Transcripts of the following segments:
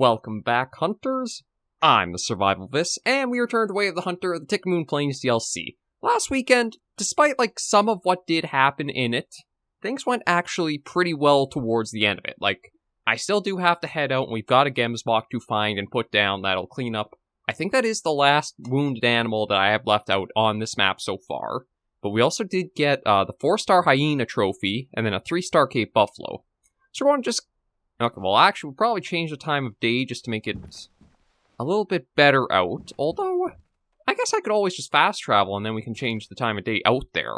Welcome back, Hunters. I'm the SurvivalVis, and we returned to Way of the Hunter, the Tikamoon Plains DLC. Last weekend, despite some of what did happen in it, things went actually pretty well towards the end of it. I still do have to head out, and we've got a Gemsbok to find and put down that'll clean up. I think that is the last wounded animal that I have left out on this map so far. But we also did get the 4-star hyena trophy, and then a 3-star Cape Buffalo. So we're going to just... Okay, well actually we'll probably change the time of day just to make it a little bit better out. Although, I guess I could always just fast travel and then we can change the time of day out there.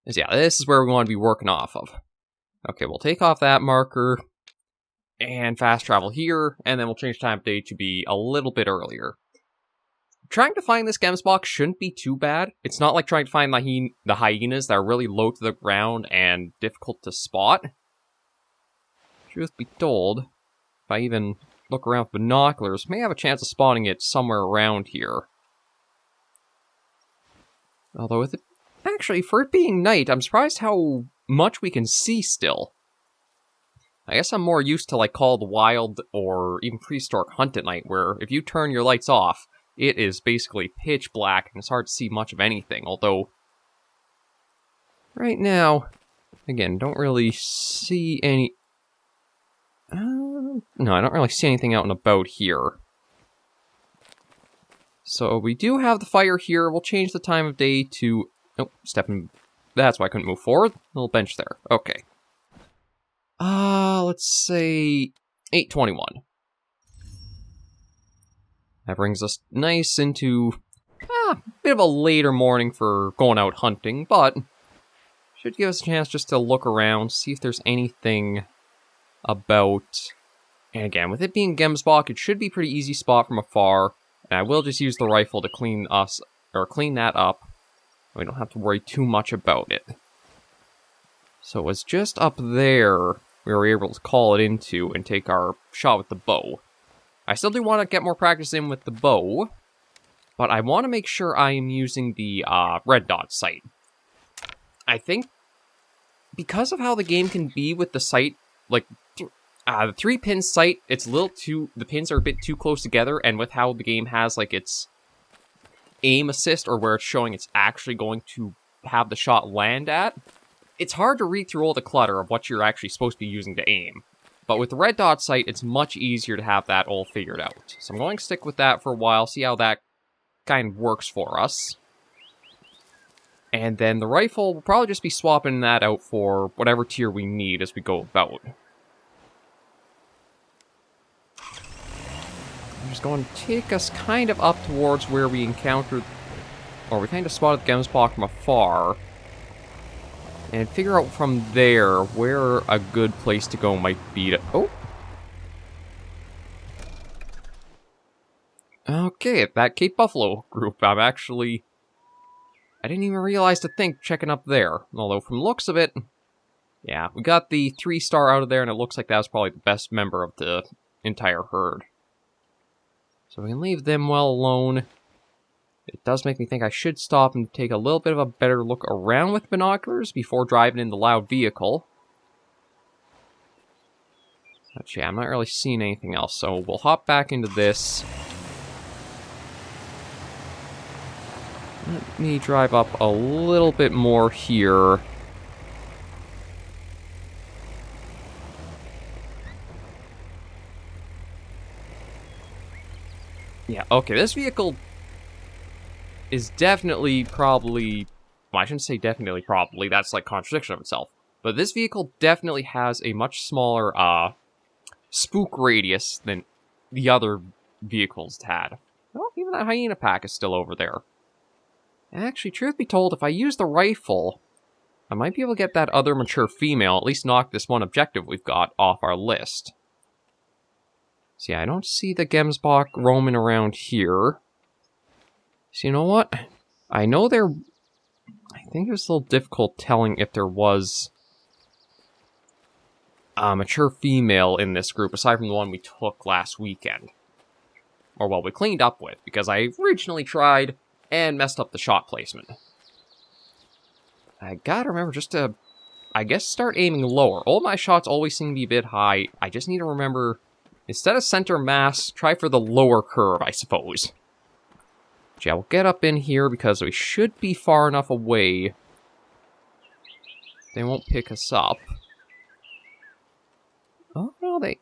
Yeah, this is where we want to be working off of. Okay, we'll take off that marker and fast travel here, and then we'll change time of day to be a little bit earlier. Trying to find this Gemsbok shouldn't be too bad. It's not like trying to find the hyenas that are really low to the ground and difficult to spot. Truth be told, if I even look around with binoculars, may have a chance of spotting it somewhere around here. Although with it, actually, for it being night, I'm surprised how much we can see still. I guess I'm more used to Call of the Wild or even Prehistoric Hunt at night, where if you turn your lights off, it is basically pitch black and it's hard to see much of anything. Although, right now, again, don't really see any... no, I don't really see anything out and about here. So we do have the fire here. We'll change the time of day to... Oh, stepping... That's why I couldn't move forward. Little bench there. Okay. Let's say 8:21. That brings us nice into a bit of a later morning for going out hunting, but should give us a chance just to look around, see if there's anything about... And again, with it being Gemsbok, it should be a pretty easy spot from afar, and I will just use the rifle to clean that up. We don't have to worry too much about it. So it was just up there we were able to call it into and take our shot with the bow. I still do want to get more practice in with the bow, but I want to make sure I am using the red dot sight. I think because of how the game can be with the sight, the 3-pin sight, it's a little too... The pins are a bit too close together, and with how the game has, its aim assist, or where it's showing it's actually going to have the shot land at, it's hard to read through all the clutter of what you're actually supposed to be using to aim. But with the red dot sight, it's much easier to have that all figured out. So I'm going to stick with that for a while, see how that kind of works for us. And then the rifle, we'll probably just be swapping that out for whatever tier we need as we go about. I'm just going to take us kind of up towards where we encountered, or we kind of spotted the Gemsbok from afar, and figure out from there where a good place to go might be to... Oh! Okay, that Cape Buffalo group, I didn't even realize to think checking up there. Although, from the looks of it, yeah, we got the 3-star out of there, and it looks like that was probably the best member of the entire herd. So we can leave them well alone. It does make me think I should stop and take a little bit of a better look around with binoculars before driving in the loud vehicle. But yeah, I'm not really seeing anything else, so we'll hop back into this. Let me drive up a little bit more here. Yeah, okay, this vehicle is definitely probably... Well, I shouldn't say definitely probably, that's contradiction of itself. But this vehicle definitely has a much smaller, spook radius than the other vehicles had. Oh, even that hyena pack is still over there. Actually, truth be told, if I use the rifle, I might be able to get that other mature female, at least knock this one objective we've got off our list. So yeah, I don't see the Gemsbok roaming around here. So you know what? I know there... I think it was a little difficult telling if there was a mature female in this group, aside from the one we took last weekend. Or, well, we cleaned up with, because I originally tried and messed up the shot placement. I gotta remember just to, I guess, start aiming lower. All my shots always seem to be a bit high. I just need to remember Instead of center mass, try for the lower curve, I suppose. But yeah, we'll get up in here because we should be far enough away. They won't pick us up. Oh, no, they...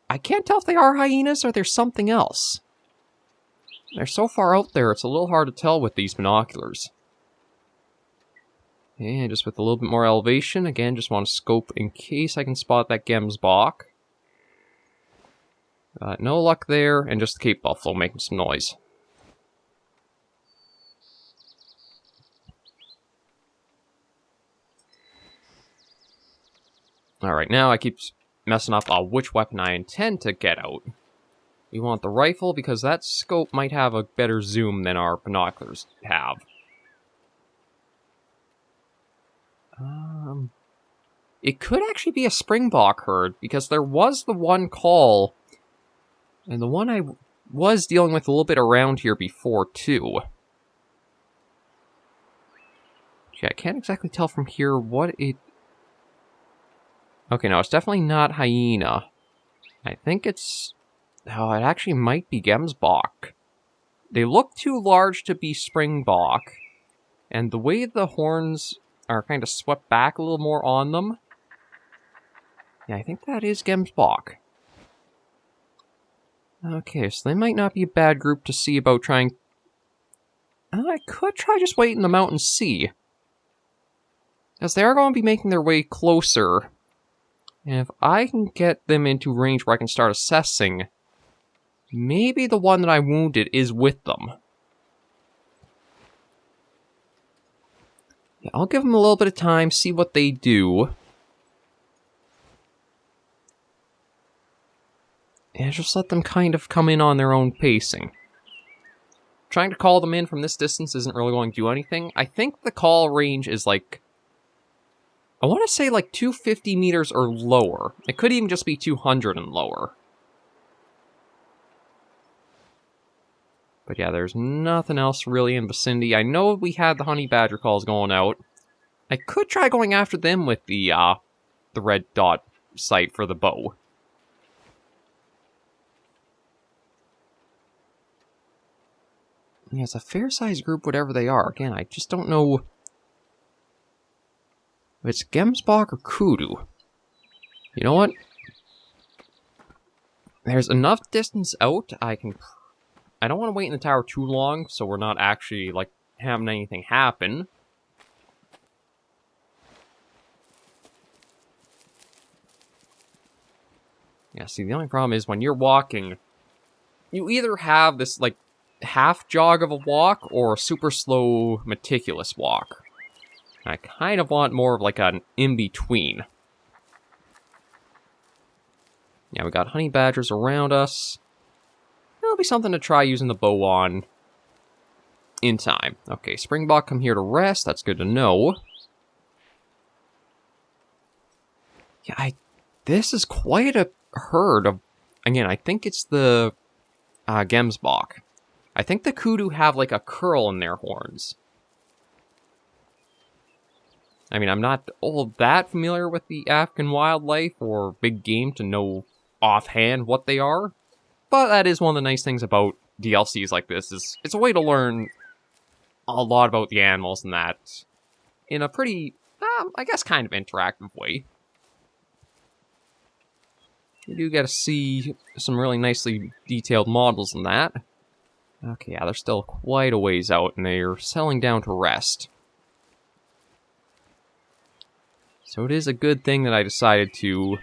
I can't tell if they are hyenas or there's something else. They're so far out there, it's a little hard to tell with these binoculars. And just with a little bit more elevation, again, just want to scope in case I can spot that Gemsbok. No luck there, and just the Cape Buffalo making some noise. Alright, now I keep messing up which weapon I intend to get out. We want the rifle because that scope might have a better zoom than our binoculars have. It could actually be a Springbok herd, because there was the one call, and the one I was dealing with a little bit around here before, too. Yeah, I can't exactly tell from here what it... Okay, no, it's definitely not hyena. I think it's... Oh, it actually might be Gemsbok. They look too large to be Springbok, and the way the horns are kind of swept back a little more on them. Yeah, I think that is Gemsbok. Okay, so they might not be a bad group to see about trying... I could try just waiting them out and see. As they are going to be making their way closer. And if I can get them into range where I can start assessing, maybe the one that I wounded is with them. Yeah, I'll give them a little bit of time, see what they do. And just let them kind of come in on their own pacing. Trying to call them in from this distance isn't really going to do anything. I think the call range is like... I want to say like 250 meters or lower. It could even just be 200 and lower. But yeah, there's nothing else really in vicinity. I know we had the honey badger calls going out. I could try going after them with the red dot sight for the bow. Yeah, it's a fair-sized group, whatever they are. Again, I just don't know if it's Gemsbok or Kudu. You know what? There's enough distance out, I don't want to wait in the tower too long, so we're not actually, like, having anything happen. Yeah, see, the only problem is when you're walking, you either have this, like, half jog of a walk or a super slow, meticulous walk. I kind of want more of, like, an in-between. Yeah, we got honey badgers around us. That'll be something to try using the bow on in time. Okay, Springbok come here to rest. That's good to know. Yeah, this is quite a herd of... Again, I think it's the Gemsbok. I think the Kudu have, like, a curl in their horns. I mean, I'm not all that familiar with the African wildlife or big game to know offhand what they are. But that is one of the nice things about DLCs like this, is it's a way to learn a lot about the animals and that in a pretty, I guess, kind of interactive way. You do get to see some really nicely detailed models in that. Okay, yeah, they're still quite a ways out, and they're settling down to rest. So it is a good thing that I decided to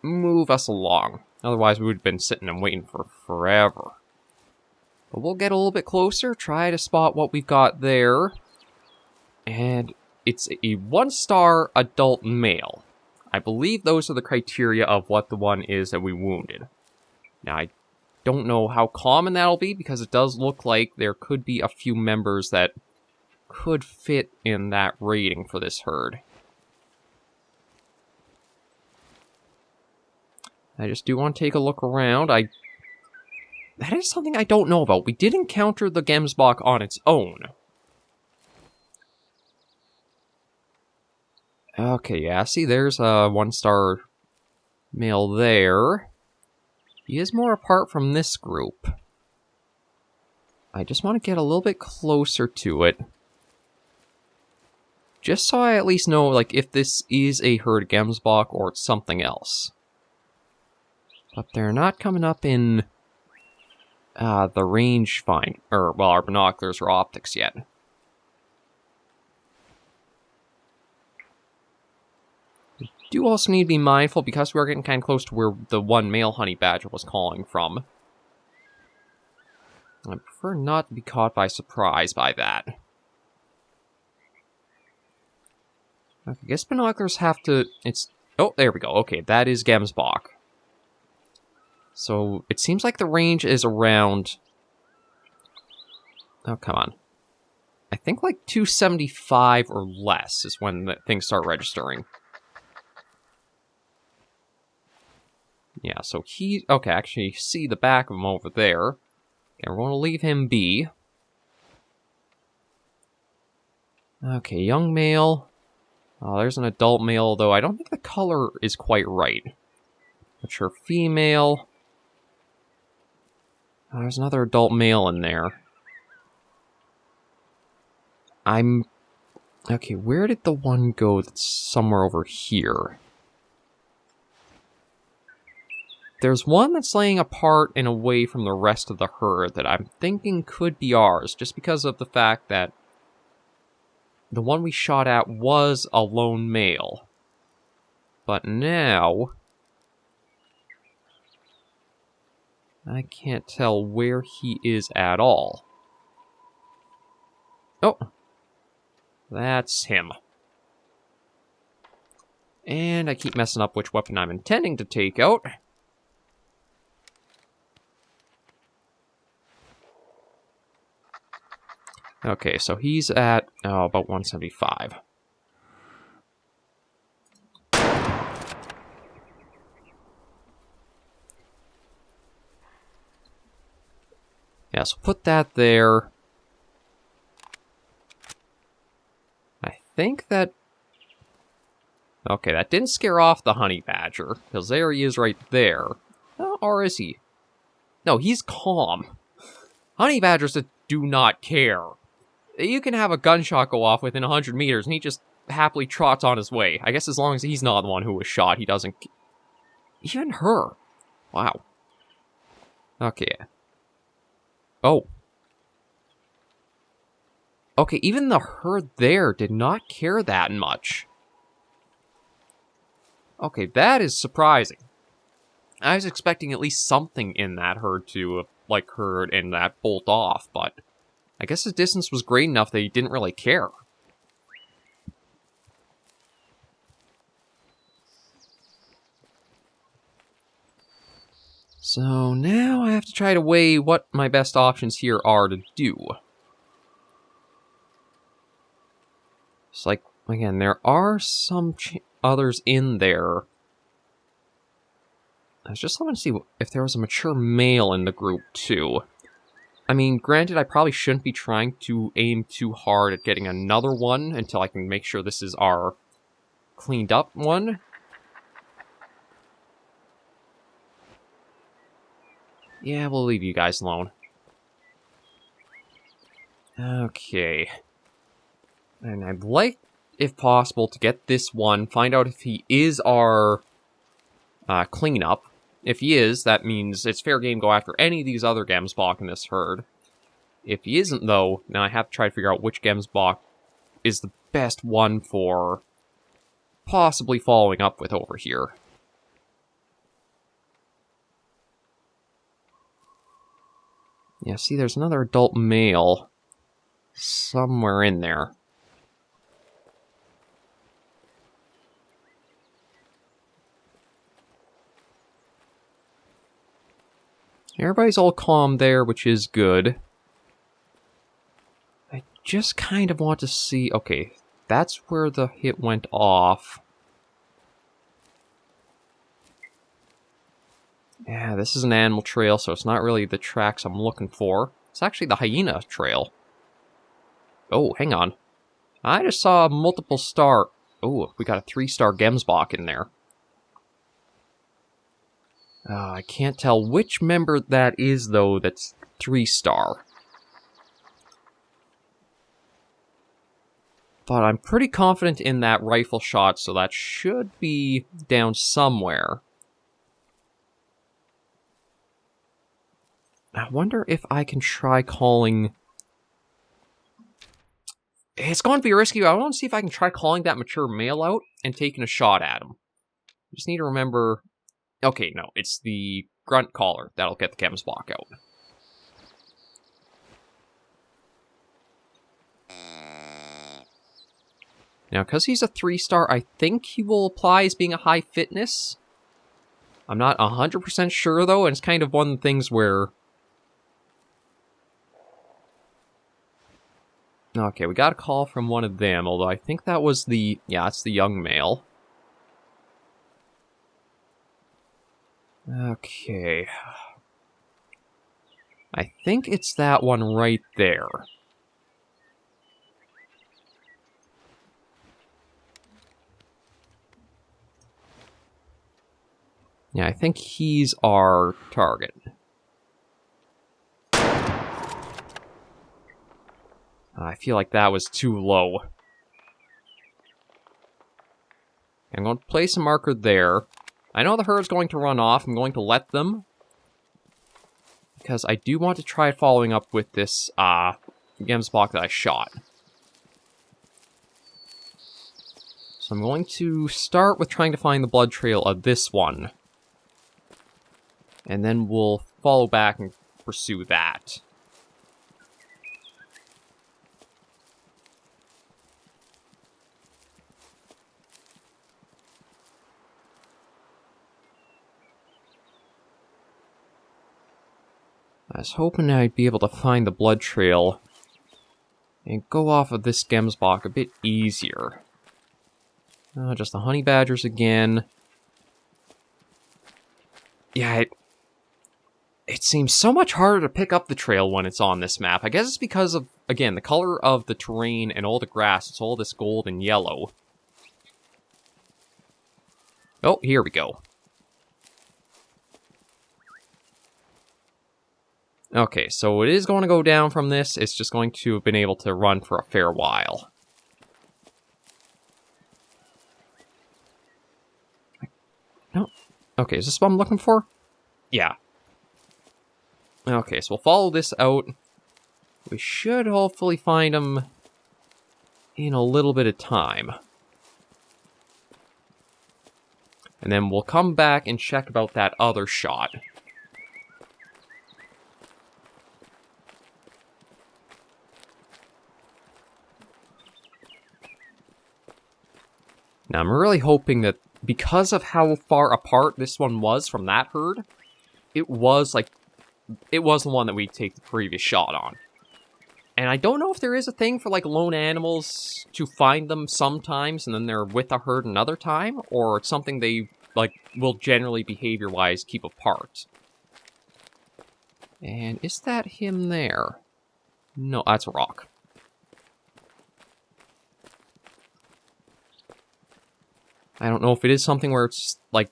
move us along. Otherwise, we would have been sitting and waiting for forever. But we'll get a little bit closer, try to spot what we've got there. And it's a 1-star adult male. I believe those are the criteria of what the one is that we wounded. Now, I don't know how common that'll be, because it does look like there could be a few members that could fit in that rating for this herd. I just do want to take a look around. That is something I don't know about. We did encounter the Gemsbok on its own. Okay, yeah, see, there's a 1-star male there. He is more apart from this group. I just want to get a little bit closer to it. Just so I at least know, like, if this is a herd Gemsbok or it's something else. But they're not coming up in the range find, or, well, our binoculars or optics yet. We do also need to be mindful, because we are getting kind of close to where the one male honey badger was calling from. I prefer not to be caught by surprise by that. Okay, I guess binoculars have to... Oh, there we go. Okay, that is Gemsbok. So, it seems like the range is around... Oh, come on. I think like 275 or less is when things start registering. Yeah, so he... Okay, actually, you see the back of him over there. Okay, we're going to leave him be. Okay, young male. Oh, there's an adult male, though I don't think the color is quite right. Mature female. Oh, there's another adult male in there. Okay, where did the one go that's somewhere over here? There's one that's laying apart and away from the rest of the herd that I'm thinking could be ours, just because of the fact that the one we shot at was a lone male. But now... I can't tell where he is at all. Oh! That's him. And I keep messing up which weapon I'm intending to take out. Okay, so he's at, about 175. Yeah, so put that there. I think that... Okay, that didn't scare off the honey badger, because there he is right there. Oh, or is he? No, he's calm. Honey badgers that do not care. You can have a gunshot go off within 100 meters, and he just happily trots on his way. I guess as long as he's not the one who was shot, he doesn't... Even her. Wow. Okay. Oh. Okay, even the herd there did not care that much. Okay, that is surprising. I was expecting at least something in that herd to, like, herd and that bolt off, but... I guess his distance was great enough that he didn't really care. So now I have to try to weigh what my best options here are to do. It's like, again, there are some others in there. I was just looking to see if there was a mature male in the group, too. I mean, granted, I probably shouldn't be trying to aim too hard at getting another one until I can make sure this is our cleaned up one. Yeah, we'll leave you guys alone. Okay. And I'd like, if possible, to get this one, find out if he is our cleanup. If he is, that means it's fair game go after any of these other Gemsbok in this herd. If he isn't, though, then I have to try to figure out which Gemsbok is the best one for possibly following up with over here. Yeah, see, there's another adult male somewhere in there. Everybody's all calm there, which is good. I just kind of want to see... Okay, that's where the hit went off. Yeah, this is an animal trail, so it's not really the tracks I'm looking for. It's actually the hyena trail. Oh, hang on. I just saw a multiple star Oh, we got a 3-star Gemsbok in there. I can't tell which member that is, though, that's 3-star. But I'm pretty confident in that rifle shot, so that should be down somewhere. I wonder if I can try calling... It's going to be risky. I want to see if I can try calling that mature male out and taking a shot at him. Just need to remember... Okay, no, it's the grunt caller that'll get the Gemsbok out. Now, because he's a 3-star, I think he will apply as being a high fitness. I'm not 100% sure, though, and it's kind of one of the things where... Okay, we got a call from one of them, although I think that was the... Yeah, it's the young male. Okay. I think it's that one right there. Yeah, I think he's our target. I feel like that was too low. I'm going to place a marker there. I know the herd's going to run off. I'm going to let them. Because I do want to try following up with this Gemsbok that I shot. So I'm going to start with trying to find the blood trail of this one. And then we'll follow back and pursue that. I was hoping I'd be able to find the blood trail and go off of this Gemsbok a bit easier. Just the honey badgers again. Yeah, it seems so much harder to pick up the trail when it's on this map. I guess it's because of, again, the color of the terrain and all the grass. It's all this gold and yellow. Oh, here we go. Okay, so it is going to go down from this. It's just going to have been able to run for a fair while. No. Okay, is this what I'm looking for? Yeah. Okay, so we'll follow this out. We should hopefully find him in a little bit of time. And then we'll come back and check about that other shot. Now, I'm really hoping that because of how far apart this one was from that herd, it was the one that we take the previous shot on. And I don't know if there is a thing for, like, lone animals to find them sometimes and then they're with a herd another time, or it's something they, like, will generally behavior-wise keep apart. And is that him there? No, that's a rock. I don't know if it is something where it's, like,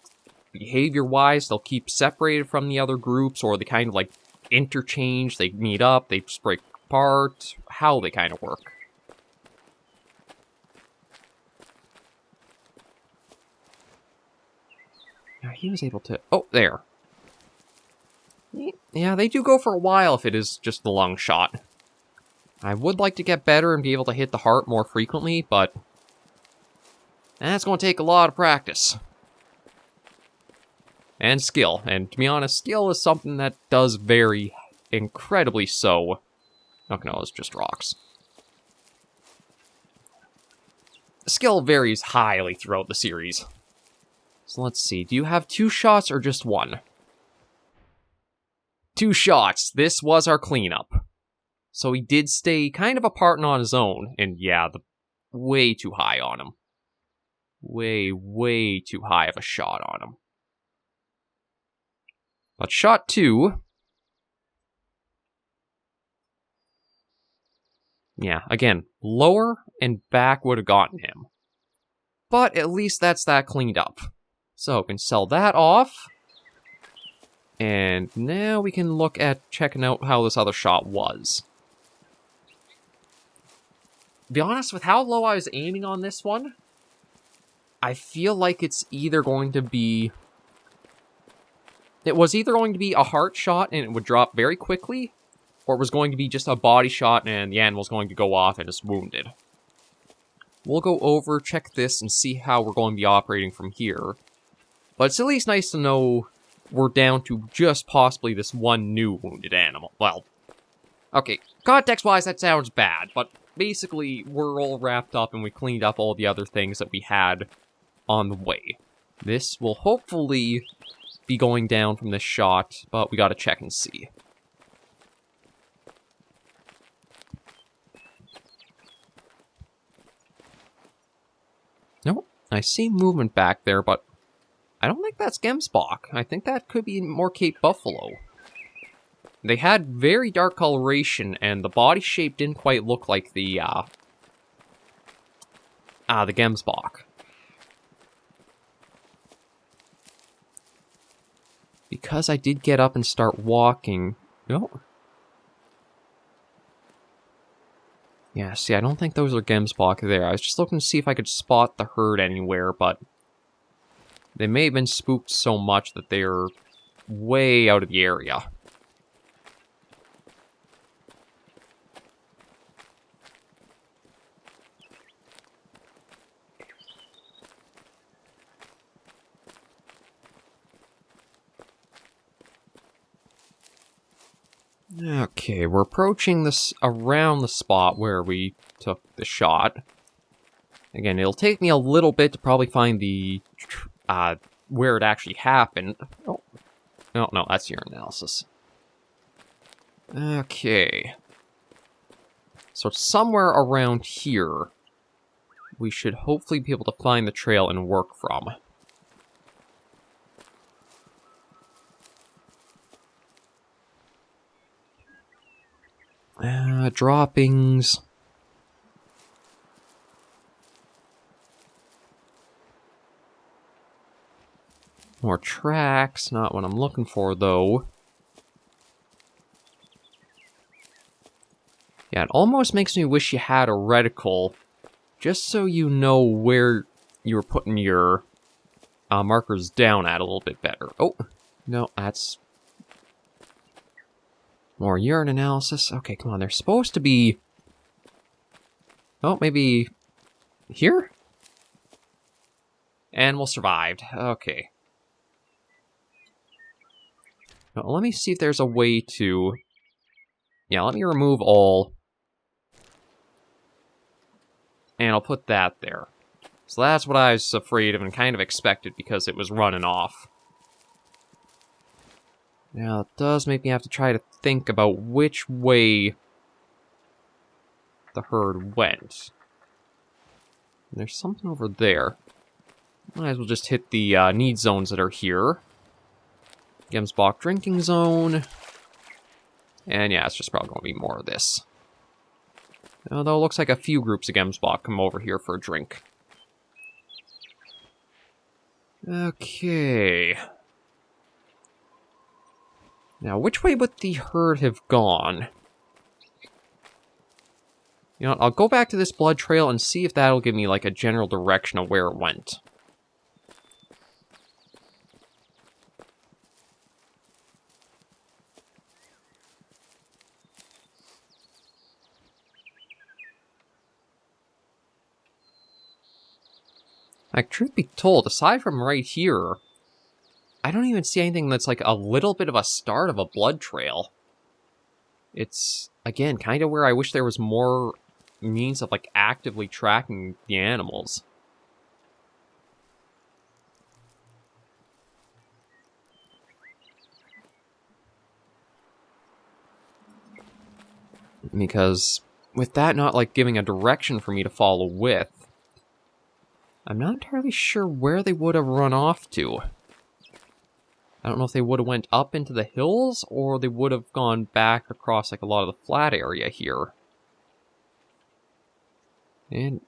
behavior-wise, they'll keep separated from the other groups, or they kind of, like, interchange, they meet up, they break apart, how they kind of work. Now, he was able to... Oh, there. Yeah, they do go for a while if it is just the lung shot. I would like to get better and be able to hit the heart more frequently, but... that's going to take a lot of practice. And skill. And to be honest, skill is something that does vary incredibly so. Okay, no, it's just rocks. Skill varies highly throughout the series. So let's see, do you have 2 shots or just 1? 2 shots. This was our cleanup. So he did stay kind of apart and on his own. And yeah, way too high on him. Way too high of a shot on him. But shot 2... yeah, again, lower and back would have gotten him. But at least that's that cleaned up. So we can sell that off. And now we can look at checking out how this other shot was. To be honest, with how low I was aiming on this one, I feel like it's either going to be... It was either going to be a heart shot and it would drop very quickly, or it was going to be just a body shot and the animal's going to go off and is wounded. We'll go over, check this, and see how we're going to be operating from here. But it's at least nice to know we're down to just possibly this one new wounded animal. Well, okay, context-wise that sounds bad, but basically we're all wrapped up and we cleaned up all the other things that we had on the way. This will hopefully be going down from this shot, but we gotta check and see. Nope, I see movement back there, but I don't think that's Gemsbok. I think that could be more Cape Buffalo. They had very dark coloration, and the body shape didn't quite look like the Gemsbok. Because I did get up and start walking... No. Yeah, see, I don't think those are Gemsbok there. I was just looking to see if I could spot the herd anywhere, but... They may have been spooked so much that they're way out of the area. Okay, we're approaching this around the spot where we took the shot. Again, it'll take me a little bit to probably find the where it actually happened. Oh, no, that's your analysis. Okay. So somewhere around here, we should hopefully be able to find the trail and work from. Droppings. More tracks, not what I'm looking for, though. Yeah, it almost makes me wish you had a reticle, just so you know where you were putting your markers down at a little bit better. Oh, no, that's... More urine analysis. Okay, come on, they're supposed to be... Oh, maybe... here? Animal survived. Okay. Now, let me see if there's a way to... Yeah, let me remove all. And I'll put that there. So that's what I was afraid of and kind of expected because it was running off. Now, it does make me have to try to think about which way the herd went. And there's something over there. Might as well just hit the need zones that are here. Gemsbok drinking zone. And yeah, it's just probably going to be more of this. Although it looks like a few groups of Gemsbok come over here for a drink. Okay. Now, which way would the herd have gone? You know, I'll go back to this blood trail and see if that'll give me, like, a general direction of where it went. Like, truth be told, aside from right here, I don't even see anything that's like a little bit of a start of a blood trail. It's, again, kind of where I wish there was more means of, like, actively tracking the animals. Because with that not, like, giving a direction for me to follow with, I'm not entirely sure where they would have run off to. I don't know if they would have went up into the hills, or they would have gone back across, like, a lot of the flat area here. And...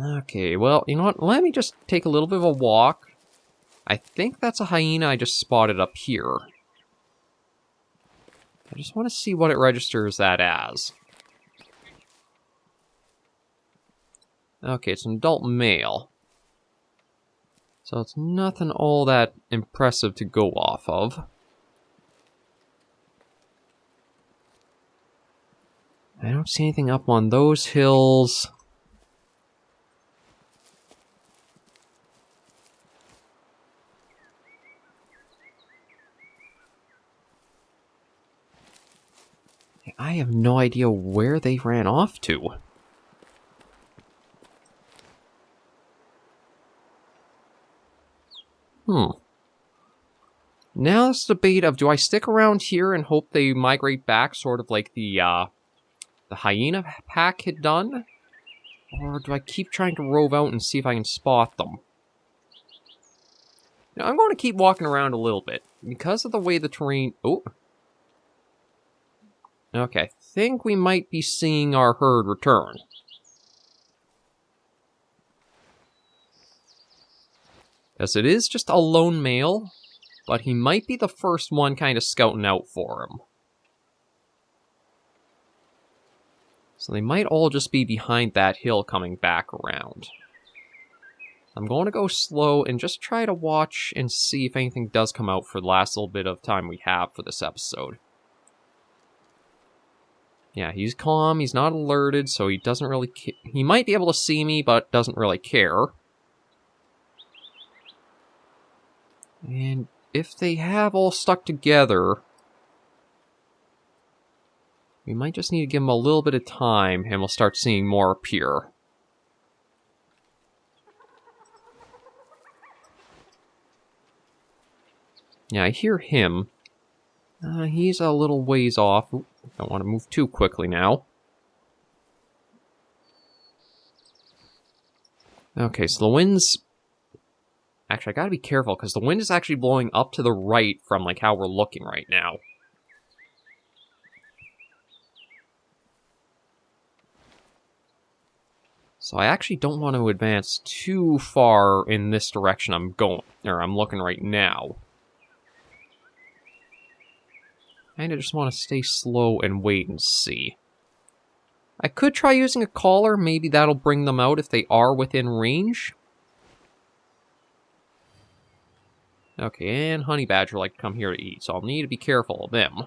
Okay, well, you know what? Let me just take a little bit of a walk. I think that's a hyena I just spotted up here. I just want to see what it registers that as. Okay, it's an adult male. So it's nothing all that impressive to go off of. I don't see anything up on those hills. I have no idea where they ran off to. Now this debate of, do I stick around here and hope they migrate back, sort of like the hyena pack had done? Or do I keep trying to rove out and see if I can spot them? Now, I'm going to keep walking around a little bit. Because of the way the terrain... Oh. Okay, I think we might be seeing our herd return. As it is just a lone male, but he might be the first one kind of scouting out for him. So they might all just be behind that hill coming back around. I'm going to go slow and just try to watch and see if anything does come out for the last little bit of time we have for this episode. Yeah, he's calm, he's not alerted, so he doesn't really he might be able to see me, but doesn't really care. And if they have all stuck together, we might just need to give him a little bit of time, and we'll start seeing more appear. Yeah, I hear him. He's a little ways off. Ooh, don't want to move too quickly now. Okay, so the wind's... Actually, I gotta be careful, because the wind is actually blowing up to the right from, like, how we're looking right now. So I actually don't want to advance too far in this direction I'm looking right now. I just want to stay slow and wait and see. I could try using a caller, maybe that'll bring them out if they are within range. Okay, and honey badger like to come here to eat, so I'll need to be careful of them.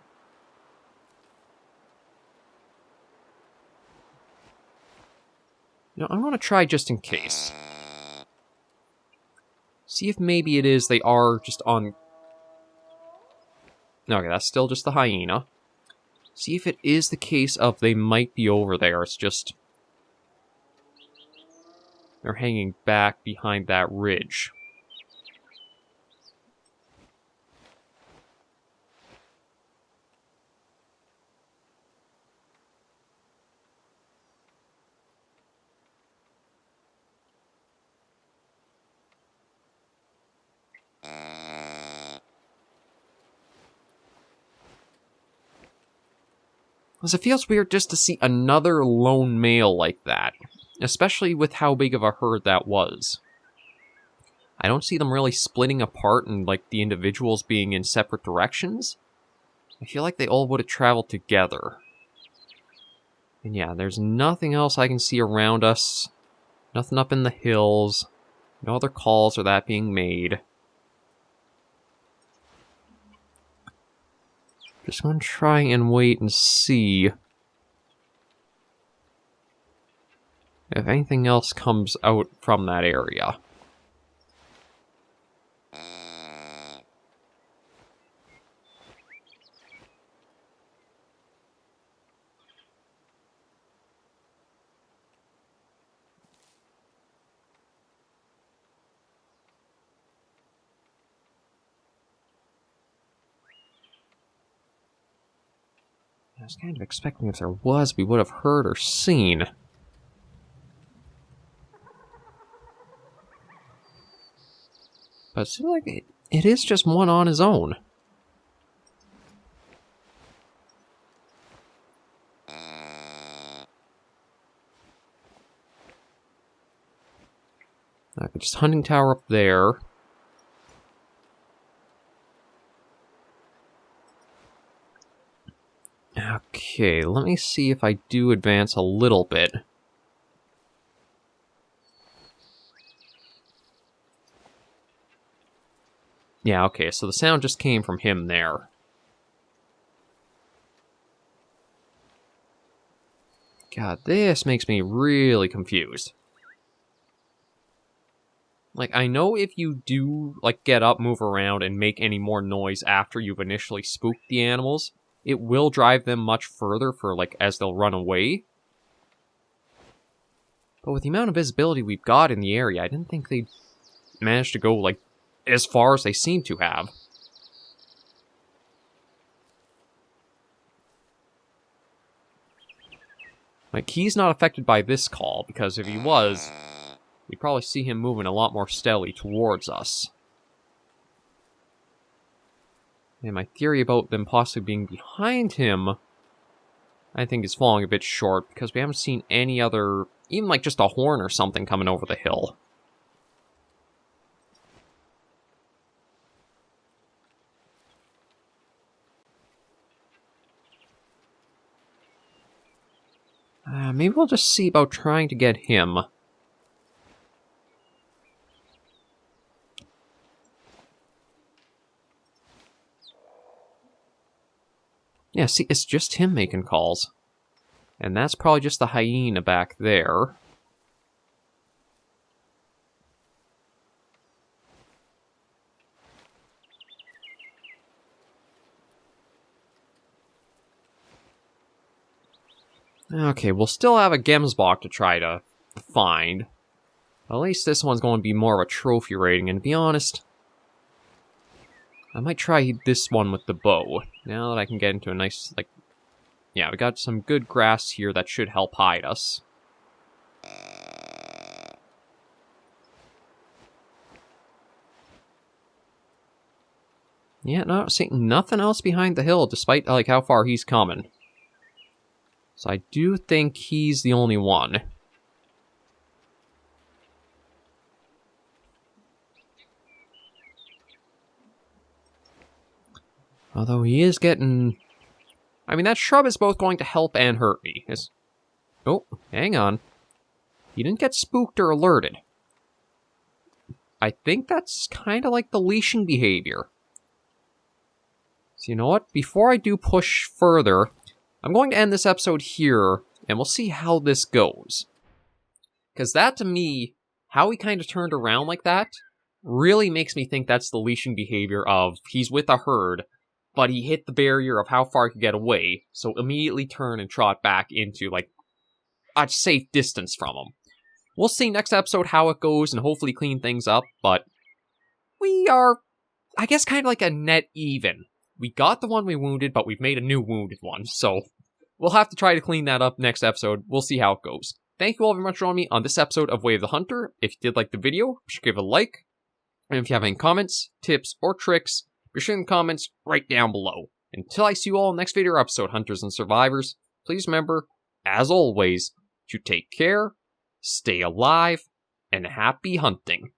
I'm going to try just in case. See if maybe it is they are just on... Okay, that's still just the hyena. See if it is the case of they might be over there. It's just... they're hanging back behind that ridge. Because it feels weird just to see another lone male like that, especially with how big of a herd that was. I don't see them really splitting apart and like the individuals being in separate directions. I feel like they all would have traveled together. And yeah, there's nothing else I can see around us. Nothing up in the hills. No other calls or that being made. Just going to try and wait and see if anything else comes out from that area. I was kind of expecting if there was, we would have heard or seen. But it seems like it is just one on his own. Just hunting tower up there. Okay, let me see if I do advance a little bit. Yeah, okay, so the sound just came from him there. God, this makes me really confused. Like, I know if you do, like, get up, move around, and make any more noise after you've initially spooked the animals, it will drive them much further for, like, as they'll run away. But with the amount of visibility we've got in the area, I didn't think they'd manage to go, like, as far as they seem to have. Like, he's not affected by this call, because if he was, we'd probably see him moving a lot more steadily towards us. And my theory about them possibly being behind him, I think is falling a bit short, because we haven't seen any other, even like just a horn or something coming over the hill. Maybe we'll just see about trying to get him. Yeah, see, it's just him making calls. And that's probably just the hyena back there. Okay, we'll still have a Gemsbok to try to find. At least this one's going to be more of a trophy rating, and to be honest, I might try this one with the bow. Now that I can get into a nice, like... Yeah, we got some good grass here that should help hide us. Yeah, no, seeing nothing else behind the hill, despite, like, how far he's coming. So I do think he's the only one. Although he is getting... I mean, that shrub is both going to help and hurt me. Oh, hang on. He didn't get spooked or alerted. I think that's kind of like the leashing behavior. So you know what? Before I do push further, I'm going to end this episode here, and we'll see how this goes. Because that, to me, how he kind of turned around like that, really makes me think that's the leashing behavior of he's with a herd, but he hit the barrier of how far he could get away, so immediately turn and trot back into, like, a safe distance from him. We'll see next episode how it goes and hopefully clean things up, but we are, I guess, kind of like a net even. We got the one we wounded, but we've made a new wounded one, so we'll have to try to clean that up next episode. We'll see how it goes. Thank you all very much for joining me on this episode of Way of the Hunter. If you did like the video, be sure to give it a like. And if you have any comments, tips, or tricks, be sure in the comments right down below. Until I see you all in the next video or episode, Hunters and Survivors, please remember, as always, to take care, stay alive, and happy hunting.